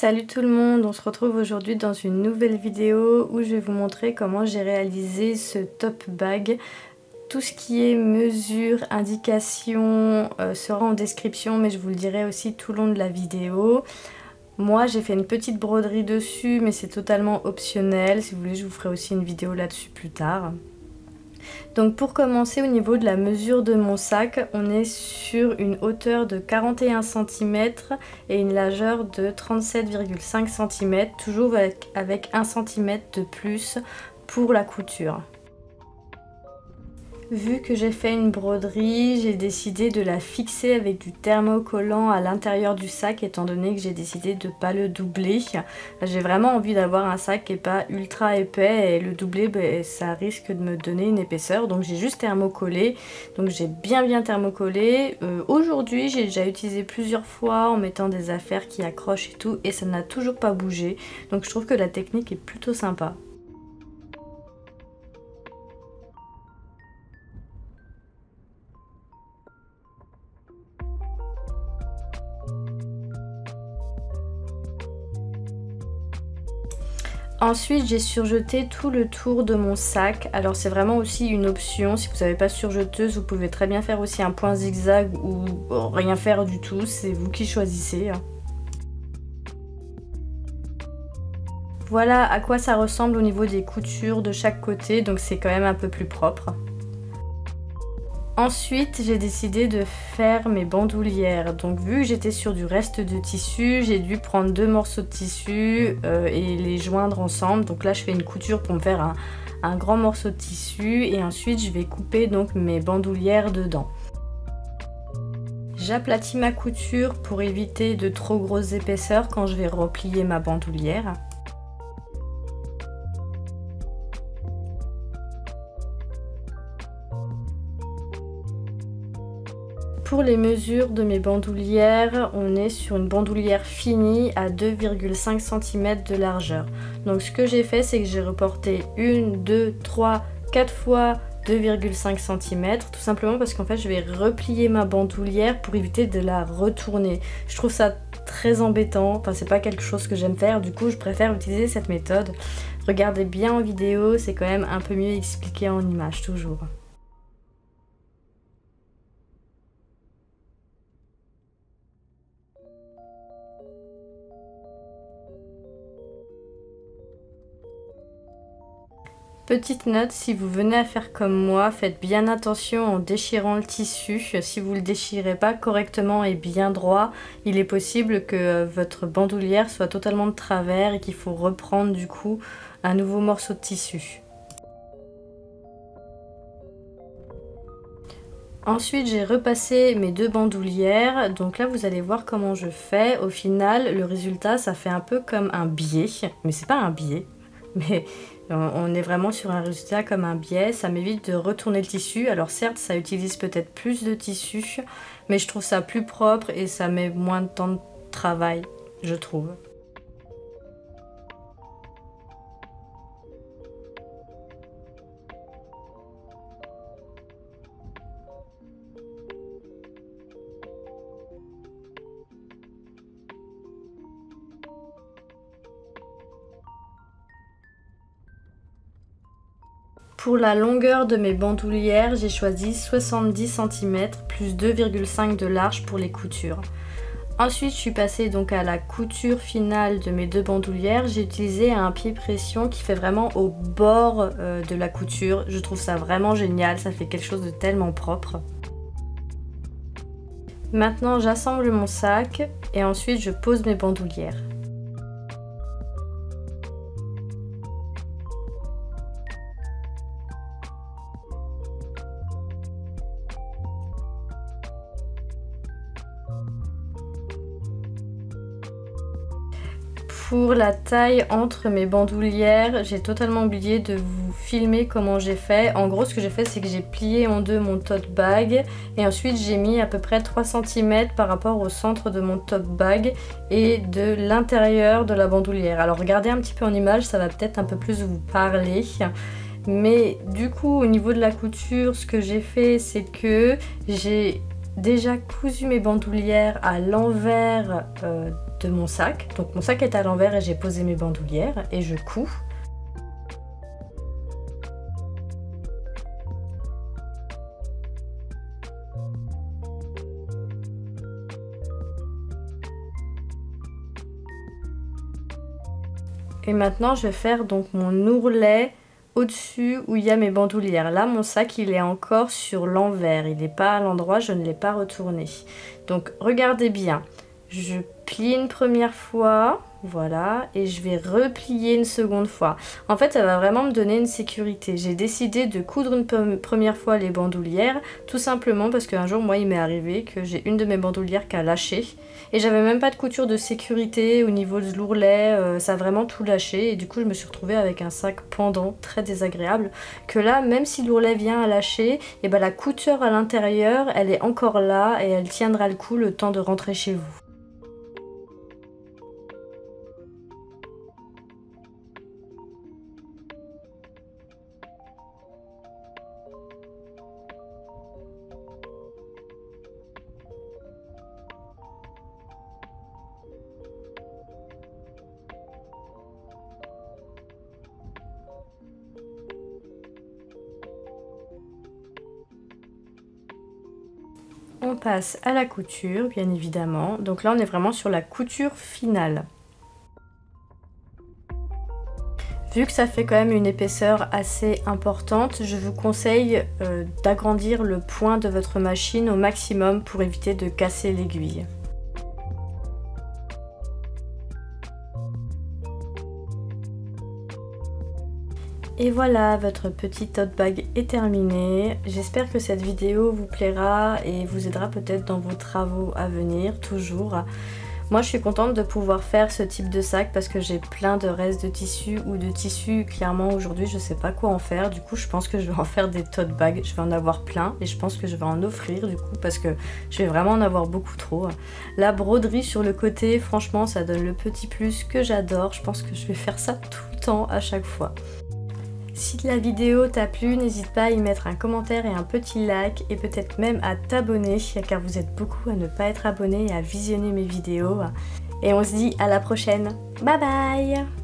Salut tout le monde, on se retrouve aujourd'hui dans une nouvelle vidéo où je vais vous montrer comment j'ai réalisé ce top bag. Tout ce qui est mesure, indication sera en description, mais je vous le dirai aussi tout le long de la vidéo. Moi j'ai fait une petite broderie dessus, mais c'est totalement optionnel. Si vous voulez, je vous ferai aussi une vidéo là-dessus plus tard. Donc pour commencer, au niveau de la mesure de mon sac, on est sur une hauteur de 41 cm et une largeur de 37,5 cm, toujours avec 1 cm de plus pour la couture. Vu que j'ai fait une broderie, j'ai décidé de la fixer avec du thermocollant à l'intérieur du sac, étant donné que j'ai décidé de ne pas le doubler. J'ai vraiment envie d'avoir un sac qui n'est pas ultra épais, et le doubler, ça risque de me donner une épaisseur. Donc j'ai juste thermocollé, donc j'ai bien thermocollé. Aujourd'hui j'ai déjà utilisé plusieurs fois en mettant des affaires qui accrochent et tout, et ça n'a toujours pas bougé. Donc je trouve que la technique est plutôt sympa. Ensuite, j'ai surjeté tout le tour de mon sac. Alors c'est vraiment aussi une option. Si vous n'avez pas surjeteuse, vous pouvez très bien faire aussi un point zigzag ou rien faire du tout. C'est vous qui choisissez. Voilà à quoi ça ressemble au niveau des coutures de chaque côté. Donc c'est quand même un peu plus propre. Ensuite, j'ai décidé de faire mes bandoulières. Donc vu que j'étais sur du reste de tissu, j'ai dû prendre deux morceaux de tissu et les joindre ensemble. Donc là, je fais une couture pour me faire un grand morceau de tissu et ensuite je vais couper donc mes bandoulières dedans. J'aplatis ma couture pour éviter de trop grosses épaisseurs quand je vais replier ma bandoulière. Pour les mesures de mes bandoulières, on est sur une bandoulière finie à 2,5 cm de largeur. Donc ce que j'ai fait, c'est que j'ai reporté 1, 2, 3, 4 fois 2,5 cm, tout simplement parce qu'en fait je vais replier ma bandoulière pour éviter de la retourner. Je trouve ça très embêtant, enfin c'est pas quelque chose que j'aime faire, du coup je préfère utiliser cette méthode. Regardez bien en vidéo, c'est quand même un peu mieux expliqué en image toujours. Petite note, si vous venez à faire comme moi, faites bien attention en déchirant le tissu. Si vous ne le déchirez pas correctement et bien droit, il est possible que votre bandoulière soit totalement de travers et qu'il faut reprendre du coup un nouveau morceau de tissu. Ensuite, j'ai repassé mes deux bandoulières. Donc là, vous allez voir comment je fais. Au final, le résultat, ça fait un peu comme un biais. Mais c'est pas un biais, mais on est vraiment sur un résultat comme un biais. Ça m'évite de retourner le tissu. Alors certes, ça utilise peut-être plus de tissu, mais je trouve ça plus propre et ça met moins de temps de travail, je trouve. Pour la longueur de mes bandoulières, j'ai choisi 70 cm plus 2,5 de large pour les coutures. Ensuite, je suis passée donc à la couture finale de mes deux bandoulières. J'ai utilisé un pied pression qui fait vraiment au bord de la couture. Je trouve ça vraiment génial, ça fait quelque chose de tellement propre. Maintenant, j'assemble mon sac et ensuite je pose mes bandoulières. Pour la taille entre mes bandoulières, j'ai totalement oublié de vous filmer comment j'ai fait. En gros, ce que j'ai fait, c'est que j'ai plié en deux mon tote bag et ensuite j'ai mis à peu près 3 cm par rapport au centre de mon tote bag et de l'intérieur de la bandoulière. Alors regardez un petit peu en image, ça va peut-être un peu plus vous parler. Mais du coup, au niveau de la couture, ce que j'ai fait, c'est que j'ai déjà cousu mes bandoulières à l'envers de mon sac. Donc mon sac est à l'envers et j'ai posé mes bandoulières et je couds. Et maintenant je vais faire donc mon ourlet au-dessus où il y a mes bandoulières. Là mon sac il est encore sur l'envers, il n'est pas à l'endroit, je ne l'ai pas retourné. Donc regardez bien, je plie une première fois, voilà, et je vais replier une seconde fois. En fait ça va vraiment me donner une sécurité. J'ai décidé de coudre une première fois les bandoulières, tout simplement parce qu'un jour moi il m'est arrivé que j'ai une de mes bandoulières qui a lâché. Et j'avais même pas de couture de sécurité au niveau de l'ourlet, ça a vraiment tout lâché. Et du coup je me suis retrouvée avec un sac pendant très désagréable. Que là, même si l'ourlet vient à lâcher, et ben la couture à l'intérieur, elle est encore là et elle tiendra le coup le temps de rentrer chez vous. On passe à la couture, bien évidemment. Donc là, on est vraiment sur la couture finale. Vu que ça fait quand même une épaisseur assez importante, je vous conseille d'agrandir le point de votre machine au maximum pour éviter de casser l'aiguille. Et voilà, votre petit tote bag est terminé. J'espère que cette vidéo vous plaira et vous aidera peut-être dans vos travaux à venir, toujours. Moi je suis contente de pouvoir faire ce type de sac parce que j'ai plein de restes de tissu ou de tissu, clairement aujourd'hui je sais pas quoi en faire. Du coup je pense que je vais en faire des tote bags, je vais en avoir plein et je pense que je vais en offrir du coup parce que je vais vraiment en avoir beaucoup trop. La broderie sur le côté, franchement ça donne le petit plus que j'adore. Je pense que je vais faire ça tout le temps à chaque fois. Si la vidéo t'a plu, n'hésite pas à y mettre un commentaire et un petit like et peut-être même à t'abonner car vous êtes beaucoup à ne pas être abonné et à visionner mes vidéos. Et on se dit à la prochaine. Bye bye!